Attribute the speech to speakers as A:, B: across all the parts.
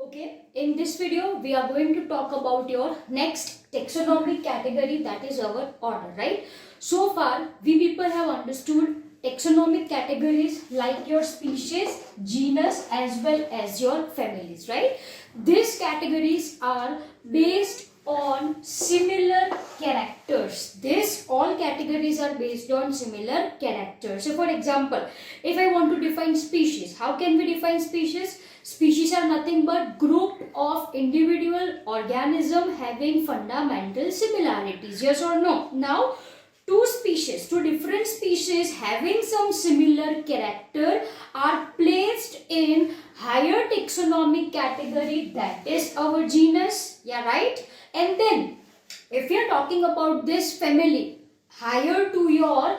A: Okay, in this video we are going to talk about your next taxonomic category, that is our order, right? So far we people have understood taxonomic categories like your species, genus as well as your families, right? These categories are based on similar characters. This all categories are based on similar characters. So for example, if I want to define species, how can we define species? Species are nothing but group of individual organism having fundamental similarities. Yes or no? Now, two different species having some similar character are placed in higher taxonomic category, that is our genus. Yeah, right? And then, if you are talking about this family, higher to your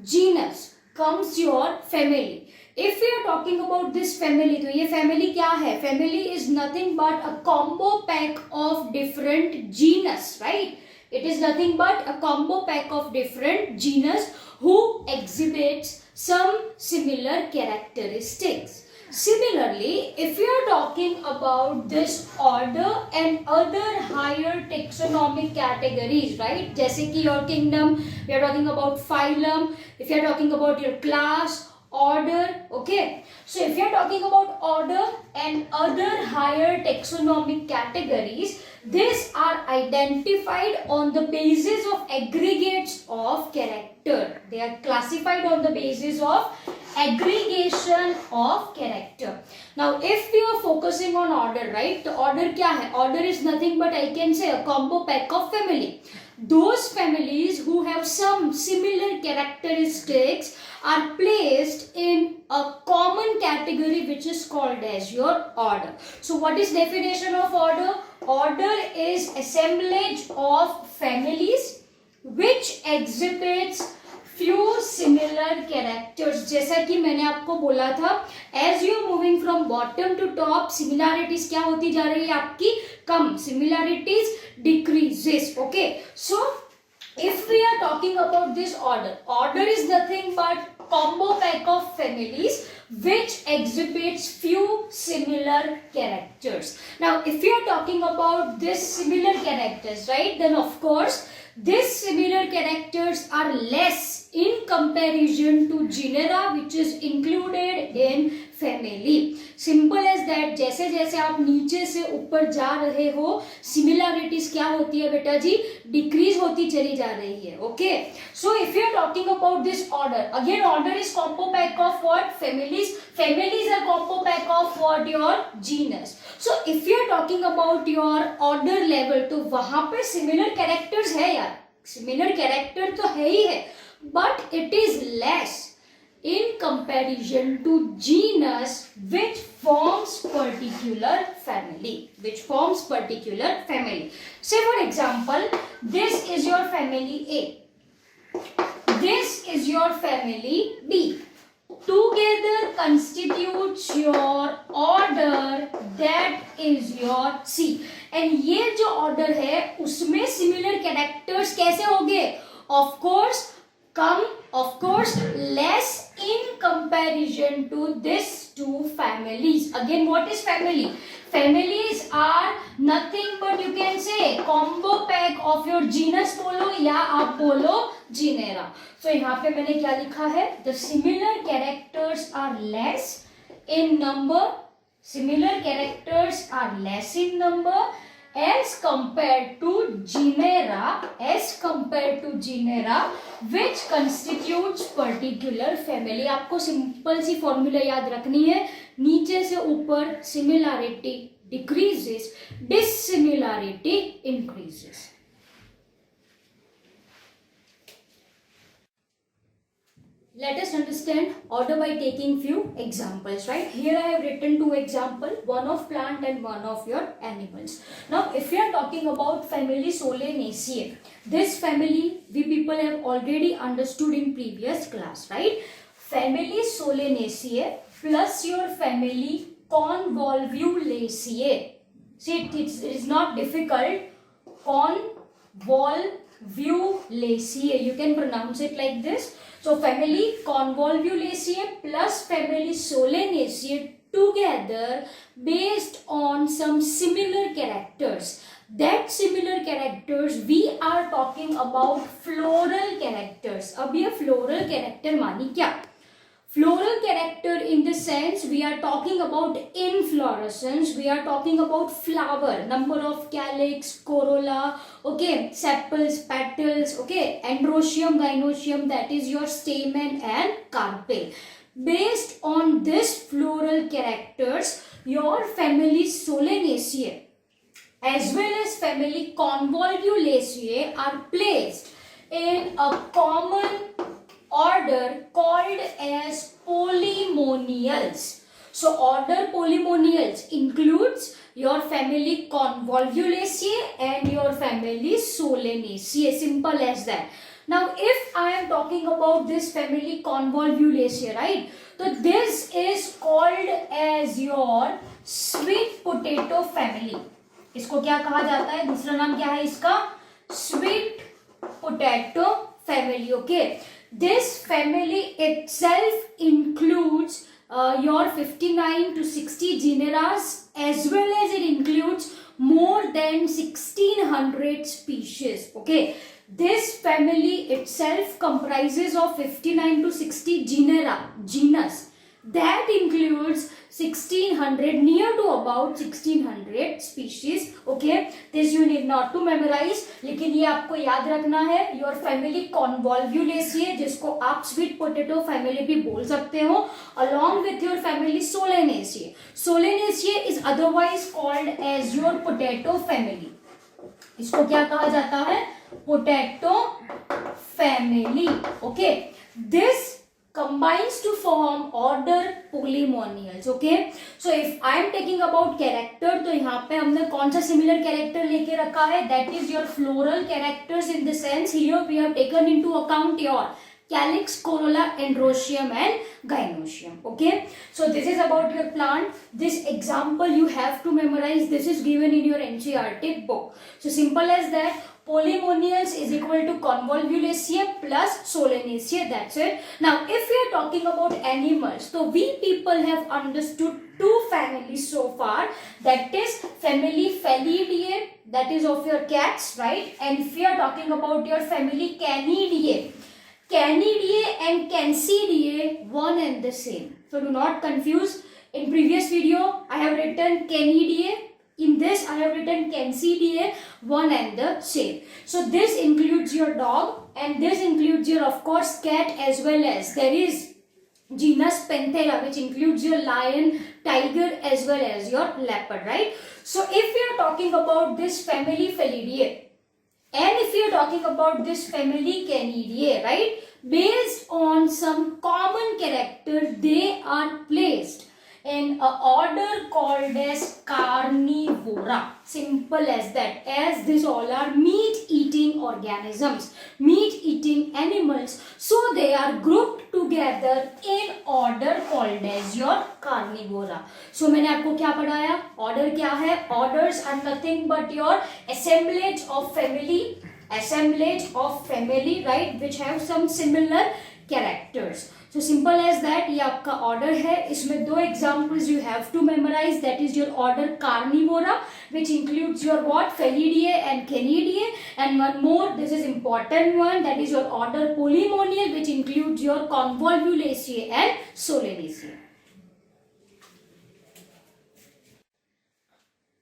A: genus comes your family. If we are talking about this family, तो ये family क्या है? Family is nothing but a combo pack of different genus, right? It is nothing but a combo pack of different genus who exhibits some similar characteristics. Similarly, if you are talking about this order and other higher taxonomic categories, right? जैसे कि your kingdom, we are talking about phylum. If you are talking about your class, order, okay? So if you are talking about order and other higher taxonomic categories, these are identified on the basis of aggregates of character. They are classified on the basis of aggregation of character. Now if we are focusing on order, right? The order क्या है? Order is nothing but I can say a combo pack of family. Those families who have some similar characteristics are placed in a common category which is called as your order. So what is definition of order? Order is assemblage of families which exhibits few similar characters. जैसा कि मैंने आपको बोला था, as you are moving from bottom to top, similarities क्या होती जा रही है आपकी? कम. Similarities decreases. Okay. So if we are talking about this order, order is nothing but combo pack of families which exhibits few similar characters. Now if you are talking about this similar characters, right, then of course these similar characters are less in comparison to genera which is included in family. Simple as that. जैसे जैसे आप नीचे से ऊपर जा रहे हो, similarities क्या होती है बेटा जी? Decrease होती चली जा रही है. Okay. So if you are talking about this order, again order is combo pack of what? Families. Families are combo pack of what? Your genus. So if you are talking about your order level, तो वहाँ पे similar characters है यार. Similar character तो है ही है, but it is less in comparison to genus which forms particular family. Say for example, this is your family A. This is your family B. Together constitutes your order, that is your C. And ये जो order है उसमें similar characters कैसे होंगे? Of course come, of course less in comparison to these two families. Again, what is family? Families are nothing but you can say combo pack of your genus बोलो या आप बोलो genera. So यहाँ पे मैंने क्या लिखा है? The similar characters are less in number. Similar characters are less in number as compared to genera, which constitutes particular family. आपको सिंपल सी फॉर्मूला याद रखनी है. नीचे से ऊपर similarity decreases, dissimilarity increases. Let us understand order by taking few examples, right? Here I have written two examples, one of plant and one of your animals. Now, if you are talking about family Solanaceae, this family we people have already understood in previous class, right? Family Solanaceae plus your family Convolvulaceae. See, it is not difficult. Convolvulaceae, you can pronounce it like this. So family Convolvulaceae plus family Solanaceae together based on some similar characters. That similar characters we are talking about floral characters. अब ये floral character मानी क्या? Floral character in the sense we are talking about inflorescence, we are talking about flower, number of calyx, corolla, okay, sepals, petals, okay, androecium, gynoecium, that is your stamen and carpel. Based on this floral characters, your family Solanaceae as well as family Convolvulaceae are placed in a common order called as polymonials. So order polymonials includes your family Convolvulaceae and your family Solanaceae. Simple as that. Now if I am talking about this family Convolvulaceae, right? So this is called as your sweet potato family. इसको क्या कहा जाता है? दूसरा नाम क्या है इसका? Sweet potato family. Okay. This family itself includes your 59 to 60 genera as well as it includes more than 1600 species. Okay, this family itself comprises of 59 to 60 genus. That includes 1600, near to about 1600 species. Okay, this you need not to memorize, लेकिन ये आपको याद रखना है. Your family Convolvulaceae, जिसको आप sweet potato family भी बोल सकते हो, along with your family Solanaceae. Solanaceae is otherwise called as your potato family. इसको क्या कहा जाता है? Potato family. Okay, this combines to form order polymonials. Okay, so if I am taking about character, तो यहाँ पे हमने कौन सा similar character लेके रखा है? That is your floral characters. In the sense here we have taken into account your calyx, corolla, androecium and gynoecium. Okay, so this is about your plant. This example you have to memorize. This is given in your NCERT book. So simple as that. Polymonials is equal to Convolvulaceae plus Solanaceae. That's it. Now if we are talking about animals, so we people have understood two families so far. That is family Felidae, that is of your cats, right? And if we are talking about your family Canidae, Canidae and Cancidae, one and the same. So do not confuse. In previous video I have written Canidae. In this I have written Cancidae, one and the same. So this includes your dog and this includes your of course cat, as well as there is genus Panthera, which includes your lion, tiger as well as your leopard, right? So if we are talking about this family Felidae and if we are talking about this family Canidae, right, based on some common character, they are placed in an order called as Carnivora. Simple as that. As these all are meat-eating organisms, meat-eating animals, so they are grouped together in order called as your Carnivora. So मैंने आपको क्या पढ़ाया? Order क्या है? Orders are nothing but your assemblage of family, right, which have some similar characters. So simple as that. ये आपका order है. इसमें दो examples you have to memorize. That is your order Carnivora, which includes your what? Felidae and Canidae. And one more, this is important one, that is your order Polymonial, which includes your Convolvulaceae and Solanaceae.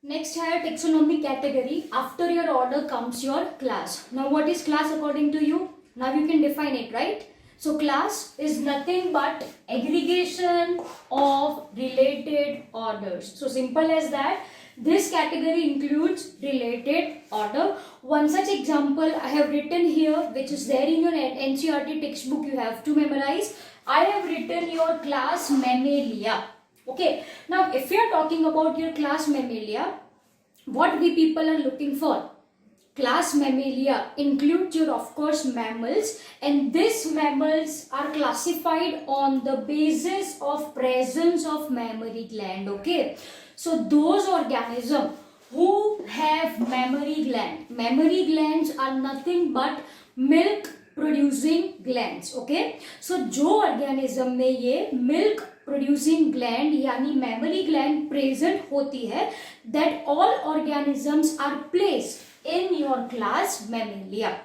A: Next है taxonomy category. After your order comes your class. Now what is class according to you? Now you can define it, right? So class is nothing but aggregation of related orders. So simple as that. This category includes related order. One such example I have written here, which is there in your NCERT textbook, you have to memorize. I have written your class Mammalia. Okay. Now if you are talking about your class Mammalia, what we people are looking for? Class Mammalia includes your of course mammals, and these mammals are classified on the basis of presence of mammary gland. Okay, so those organisms who have mammary glands are nothing but milk producing glands. Okay, so जो organism में ये milk producing gland यानी mammary gland present होती है, that all organisms are placed in your class Mammalia.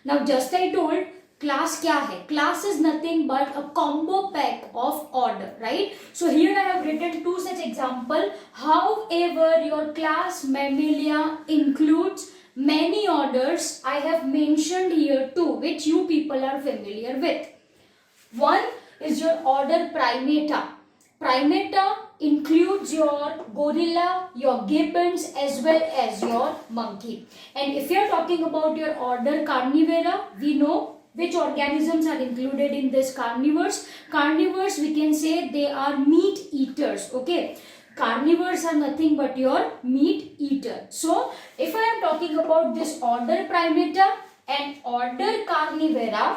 A: Now just I told, class क्या है? Class is nothing but a combo pack of order, right? So here I have written two such example. However your class Mammalia includes many orders. I have mentioned here too, which you people are familiar with. One is your order Primata. Primata includes your gorilla, your gibbons, as well as your monkey. And if you are talking about your order Carnivora, we know which organisms are included in this carnivores. Carnivores, we can say they are meat eaters. Okay, carnivores are nothing but your meat eater. So if I am talking about this order Primata and order Carnivora,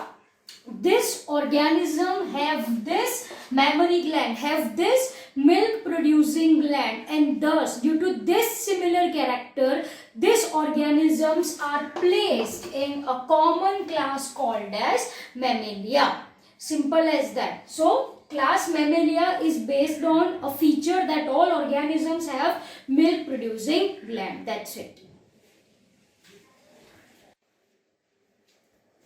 A: this organism have this mammary gland, have this milk producing gland, and thus due to this similar character, these organisms are placed in a common class called as Mammalia. Simple as that. So class Mammalia is based on a feature that all organisms have milk producing gland. That's it.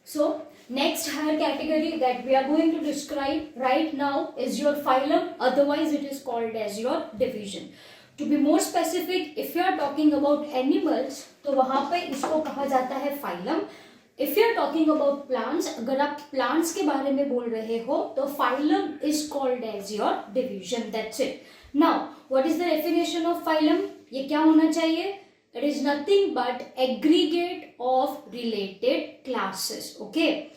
A: So next higher category that we are going to describe right now is your phylum, otherwise it is called as your division. To be more specific, if you are talking about animals, तो वहाँ पे इसको कहा जाता है phylum. If you are talking about plants, अगर आप plants के बारे में बोल रहे हो तो phylum is called as your division. That's it. Now, what is the definition of phylum? ये क्या होना चाहिए? It is nothing but aggregate of related classes. Okay.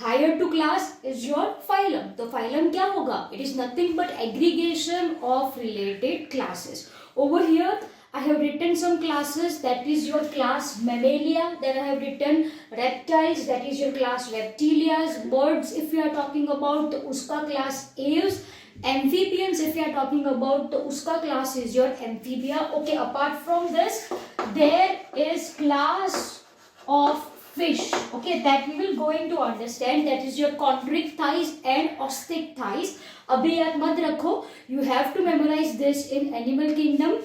A: Higher to class is your phylum. तो phylum क्या होगा? It is nothing but aggregation of related classes. Over here, I have written some classes. That is your class Mammalia. Then I have written reptiles. That is your class Reptilia. Birds, if you are talking about, तो उसका class Aves. Amphibians, if you are talking about, तो उसका class is your Amphibia. Okay. Apart from this, there is class of fish. Okay, that we will going to understand. That is your chondrichthyes and osteichthyes. अभी याद मत रखो. You have to memorize this in animal kingdom.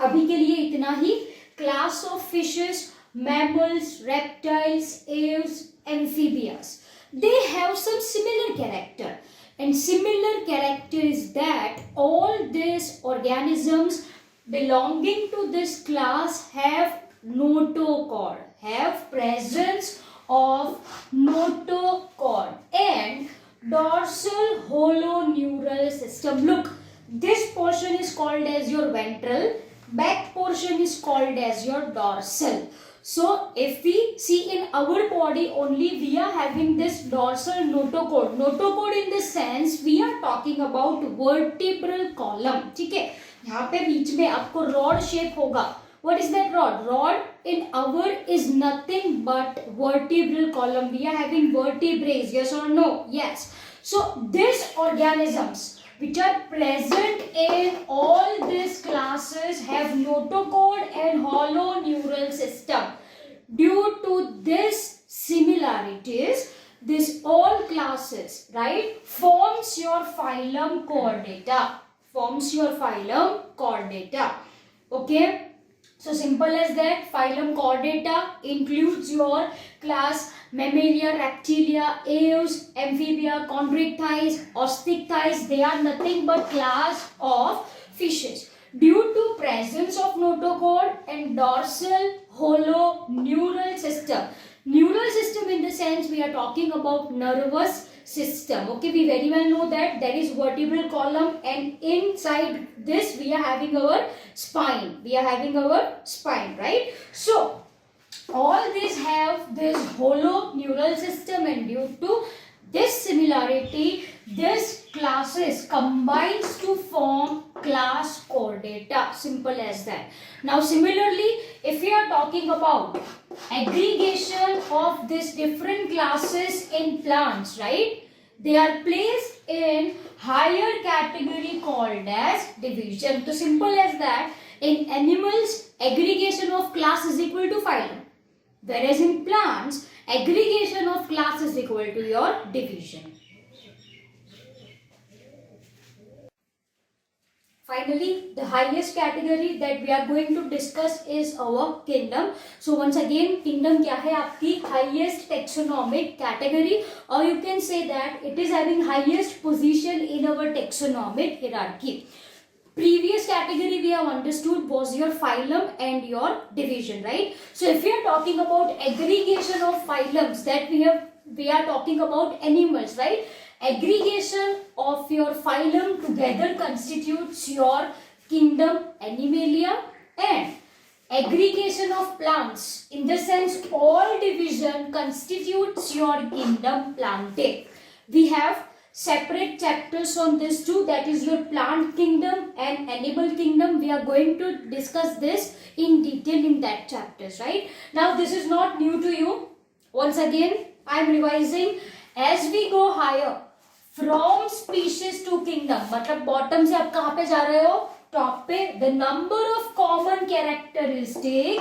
A: अभी के लिए इतना ही. Class of fishes, mammals, reptiles, aves, amphibians. They have some similar character. And similar character is that all these organisms belonging to this class have notochord, have presence of notochord and dorsal holoneural system. Look, this portion is called as your ventral, back portion is called as your dorsal. So if we see in our body only, we are having this dorsal notochord. Notochord in the sense we are talking about vertebral column. ठीक है, यहाँ पे बीच में आपको rod shape होगा. What is that rod? Rod in our is nothing but vertebral column. We are having vertebrae. Yes or no? Yes. So these organisms which are present in all these classes have notochord and holoneural system. Due to this similarities, this all classes, right, forms your phylum Chordata. Forms your phylum Chordata. Okay. So simple as that. Phylum Chordata includes your class Mammalia, Reptilia, Aves, Amphibia, Chondrichthyes, osteichthyes. They are nothing but class of fishes. Due to presence of notochord and dorsal holoneural system. Neural system in the sense we are talking about nervous system. Okay, we very well know that there is vertebral column and inside this we are having our spine. We are having our spine, right? So all these have this holoneural system, and due to this similarity, this classes combines to form class Chordata. Simple as that. Now similarly, if we are talking about aggregation of these different classes in plants, right, they are placed in higher category called as division. So simple as that. In animals, aggregation of class is equal to phylum. whereas in plants, aggregation of class is equal to your division. Finally, the highest category that we are going to discuss is our kingdom. So once again, kingdom क्या है आपकी highest taxonomic category, or you can say that it is having highest position in our taxonomic hierarchy. Previous category we have understood was your phylum and your division, right? So if we are talking about aggregation of phylums, that we are talking about animals, right? Aggregation of your phylum together constitutes your kingdom Animalia, and aggregation of plants, in the sense all division, constitutes your kingdom Plantae. We have separate chapters on this too, that is your plant kingdom and animal kingdom. We are going to discuss this in detail in that chapters, right? Now this is not new to you. Once again, I am revising. As we go higher from species to kingdom, मतलब bottom से आप कहाँ पे जा रहे हो? Top पे. The number of common characteristic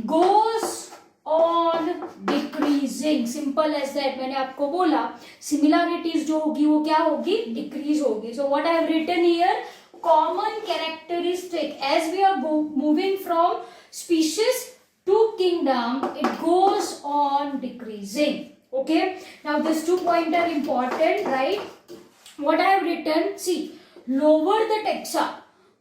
A: goes on decreasing. Simple as that. मैंने आपको बोला similarities जो होगी वो क्या होगी? Decrease होगी. So what I have written here, common characteristic, as we are moving from species to kingdom, it goes on decreasing. Okay, now these 2 points are important, right? What I have written, see, lower the taxa,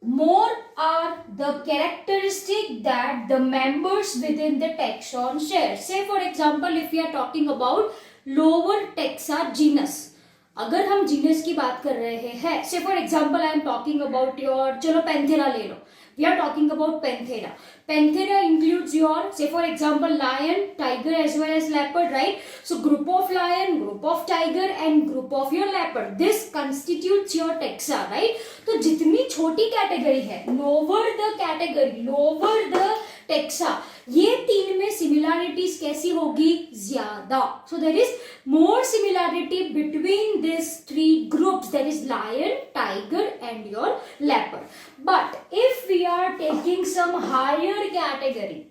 A: more are the characteristic that the members within the taxon share. Say for example, if we are talking about lower taxa genus, अगर हम genus की बात कर रहे हैं, say for example I am talking about your, चलो Panthera ले लो, we are talking about Panthera. Panthera includes your, say for example, lion, tiger as well as leopard, right? So group of lion, group of tiger and group of your leopard. This constitutes your taxa, right? तो जितनी छोटी category है, lower the category, lower the taxa, ये तीन में similarities कैसी होगी? ज्यादा. So there is more similarity between these three groups, that is lion, tiger and your leopard. But if we are taking some higher category,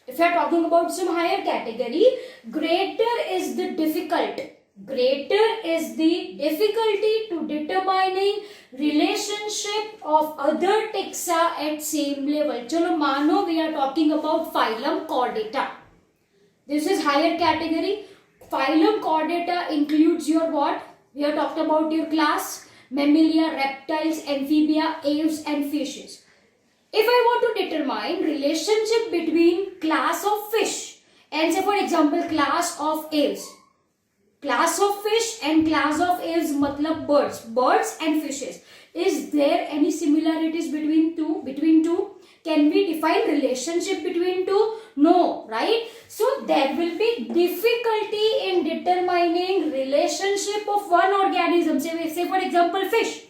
A: if we are talking about some higher category, greater is the difficulty to determining relationship of other taxa at same level. चलो मानो we are talking about phylum Chordata. This is higher category. Phylum Chordata includes your what? We have talked about your class, Mammalia, reptiles, amphibia, aves and fishes. If I want to determine relationship between class of fish and say for example class of aves, class of fish and class of aves matlab birds and fishes, is there any similarities between two? Can we define relationship between two? No, right? So there will be difficulty in determining relationship of one organism, say for example fish,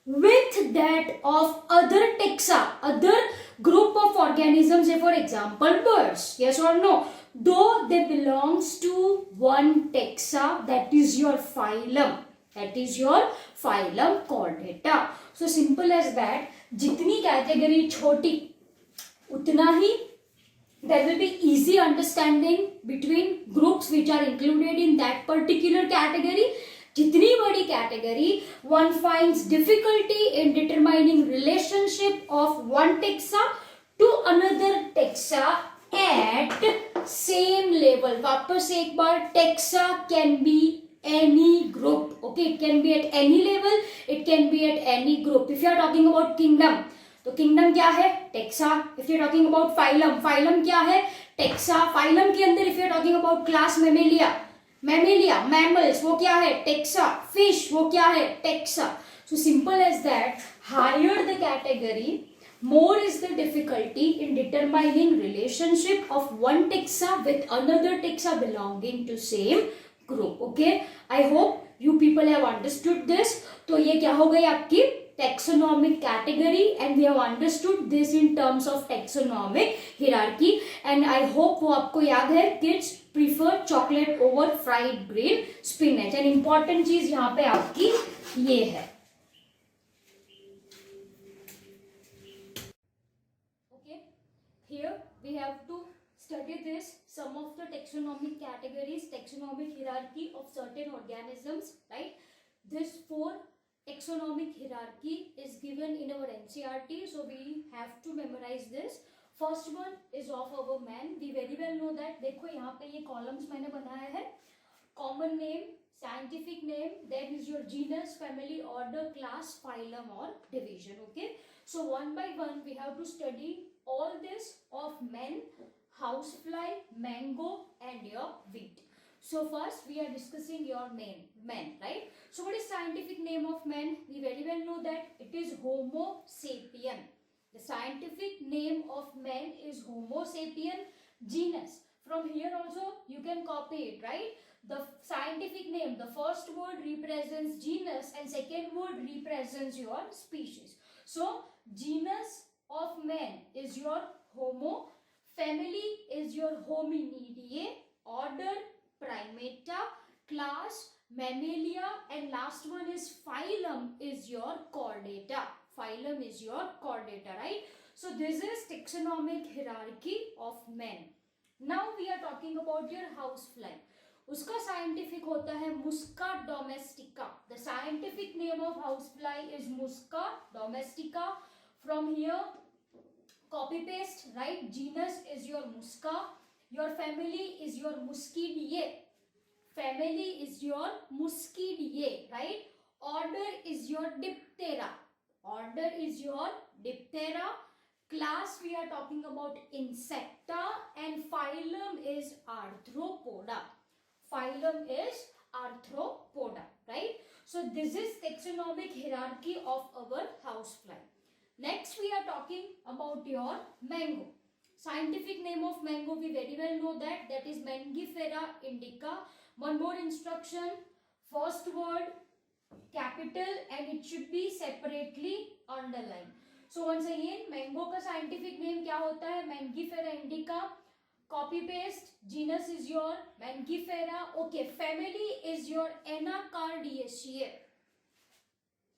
A: with that of other taxa, other group of organisms, say for example birds. Yes or no? Though they belongs to one taxa, that is your phylum. That is your phylum Chordata. So simple as that. जितनी category छोटी उतना ही there will be easy understanding between groups which are included in that particular category. जितनी बड़ी category, one finds difficulty in determining relationship of one taxa to another taxa at same level. वापस एक बार, taxa can be any group. Okay, it can be at any level, it can be at any group. If you are talking about kingdom, तो kingdom क्या है? Taxa. If you talking about phylum, phylum क्या है? Taxa. Phylum के अंदर if you talking about class mammalia, mammals, वो क्या है? टेक्सा. फिश, वो क्या है? Taxa. So simple as that. Higher the category, more is the difficulty in determining relationship of one taxa with another taxa belonging to same group. Okay, I hope you people have understood this. तो ये क्या हो गई आपकी taxonomic category, and we have understood this in terms of taxonomic hierarchy. And I hope वो आपको याद है, kids prefer chocolate over fried green spinach. and important चीज यहाँ पे आपकी ये है. Okay, here we have to study this some of the taxonomic categories, taxonomic hierarchy of certain organisms, right? This 4 taxonomic hierarchy is given in our NCERT, so we have to memorize this. First one is of our man. We very well know that. देखो यहाँ पे ये columns मैंने बनाया है. Common name, scientific name, then is your genus, family, order, class, phylum or division. Okay, so one by one we have to study all this of men, housefly, mango and your wheat. So first we are discussing your men, right? So what is scientific name of man? We very well know that it is Homo sapien. The scientific name of man is Homo sapien. Genus, from here also you can copy it, right? The scientific name, the first word represents genus and second word represents your species. So genus of man is your Homo, family is your Hominidae, order Primata, class Mammalia, and last one is phylum is your Chordata. Phylum is your Chordata, right? So this is taxonomic hierarchy of men. Now we are talking about your housefly. उसका scientific होता है Musca domestica. The scientific name of housefly is Musca domestica. From here, copy paste, right? Genus is your Musca. Your family is your Muscidae. Family is your Muscidae, right? Order is your Diptera. Order is your Diptera. Class we are talking about Insecta, and phylum is Arthropoda. Phylum is Arthropoda, right? So this is taxonomic hierarchy of our housefly. Next we are talking about your mango. Scientific name of mango we very well know that is Mangifera indica. One more instruction, first word capital and it should be separately underlined. So once again mango का scientific name क्या होता है? Mangifera indica. Copy paste, genus is your Mangifera. Okay, family is your Anacardiaceae.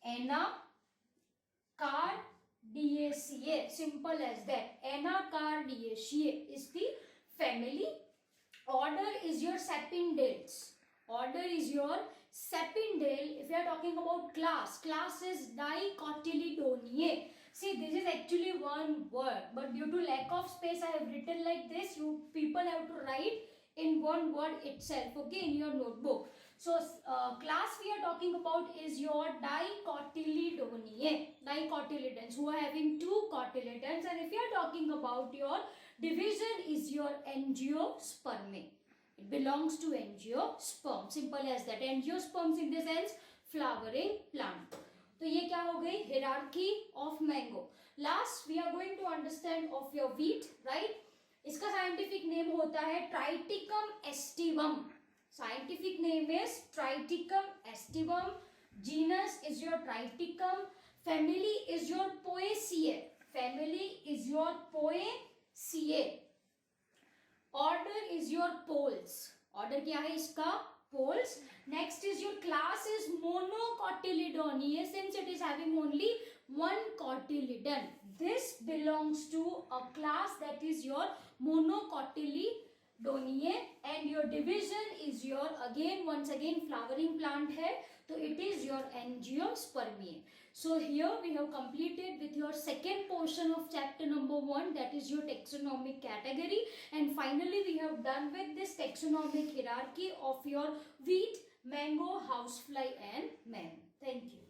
A: Anacardiaceae, simple as that. Anacardiaceae is the family. Order is your Sapindales. Order is your Sapindale. If you are talking about class, class is Dicotyledoniae. See, this is actually one word, but due to lack of space, I have written like this. You people have to write in one word itself, okay, in your notebook. So, class we are talking about is your Dicotyledoniae. Dicotyledons, who are having 2 cotyledons. And if you are talking about your division is your Angiospermae. It belongs to angiosperm. Simple as that. Angiosperms in the sense flowering plant. तो ये क्या हो गई? Hierarchy of mango. Last we are going to understand of your wheat, right? इसका scientific name होता है Triticum aestivum. Scientific name is Triticum aestivum. Genus is your Triticum. Family is your Poaceae. Family is your Poaceae. Order is your Poles. Order क्या है इसका? Poles. Next is your class is Monocotyledoniae, since it is having only one cotyledon. This belongs to a class that is your Monocotyledoniae, and your division is your once again flowering plant है, so it is your Angiospermae. So here we have completed with your second portion of chapter number 1, that is your taxonomic category, and finally we have done with this taxonomic hierarchy of your wheat, mango, housefly and man. Thank you.